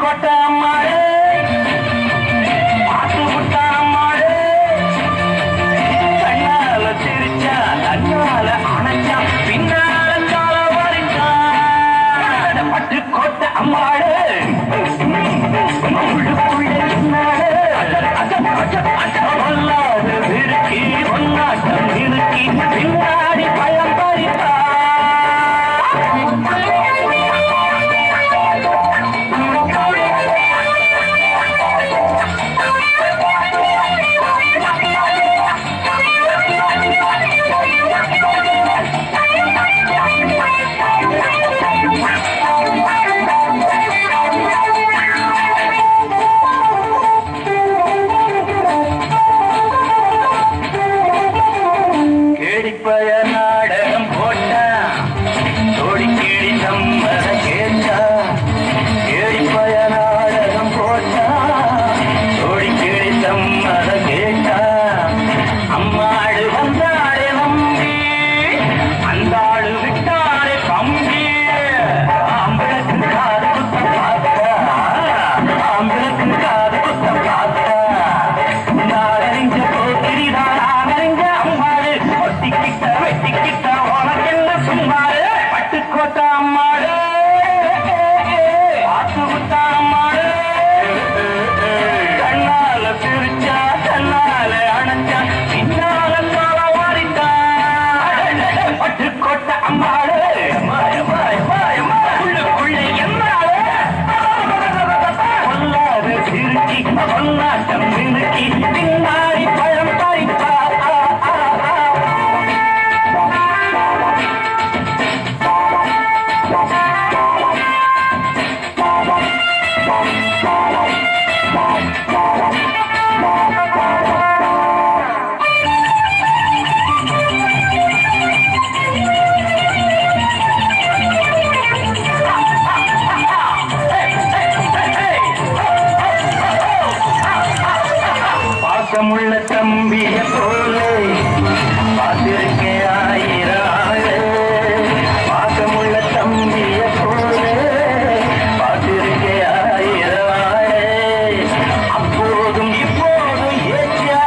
பட்டுக்கோட்டை அம்மாளே பாட்டு விட்டான் அம்மாளே கண்ணால சிரிச்சா கண்ணால அணைச்சா பின்னால கால வரைச்சான் பட்டுக்கோட்டை அம்மாளே இருக்கி ஒன்னாட்டம் இருக்கி பின்னாடி பயம் பறித்தா நாடகம் போட்டா தோடி கேடி சம்மத கேட்டா கேடிப்பய நாடகம் போட்டா தோடி கேடி சம்மத கேட்டா அம்மாடு வந்தாளே நம்பி அந்தாடு விட்டாளே கம்பி ஆம்பளுக்கு காது குத்த பார்த்தா ஆம்பளுக்கு காது குத்த பார்த்தா நாடறிஞ்ச போத்திரிதான் நாடறிஞ்ச அம்மாடு ஒட்டிக்கிட்ட வெட்டிக்கிட்ட உனக்கென்ன சும்மாரு பட்டுக்கோட்டை அம்மாடு பாத்து விட்டா அம்மாடு கண்ணால சிரிச்சா கண்ணால அணைச்சா பின்னால கால வாரிட்டா பட்டுக்கோட்டை அம்மாடு உள்ளுக்குள்ளே என்னாடு கொல்லாது சிரிச்சி கொல்லாட்டம் நிறுத்தி பின்னாடி பழம் பறித்தா பாசமுள்ள தம்பிய போலே பார்த்திருக்கே ஆயிரம் ஆளு பாசமுள்ள தம்பிய போலே பார்த்திருக்கே ஆயிரம் ஆளு அப்போதும் இப்போதும் ஏச்சா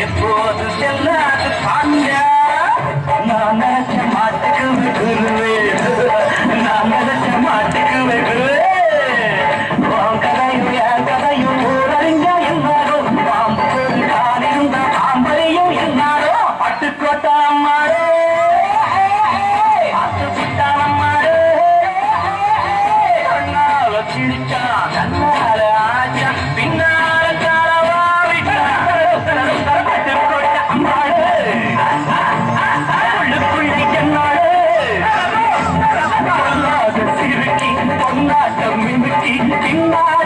எப்போது செல்லாது பாண்டா நான் நினைச்ச மாட்டுக்கு வெகுருவே நான் நினைச்ச மாட்டுக்கு வெகுருவே கதையும் என் கதையும் ஊரறிஞ்சா எல்லாரும் பட்டுக்கோட்டை அம்மாடு பாத்து விட்டான் அம்மாடு கண்ணால சிரிச்சா கண்ணால ஆச்சா பின்னால காலவாவிட்டா பட்டுக்கோட்டை அம்மாடு உள்ளுக்குள்ளே என்னாடு சிரிக்கி பொன்னாட்டம் மிமிக்கி பின்னால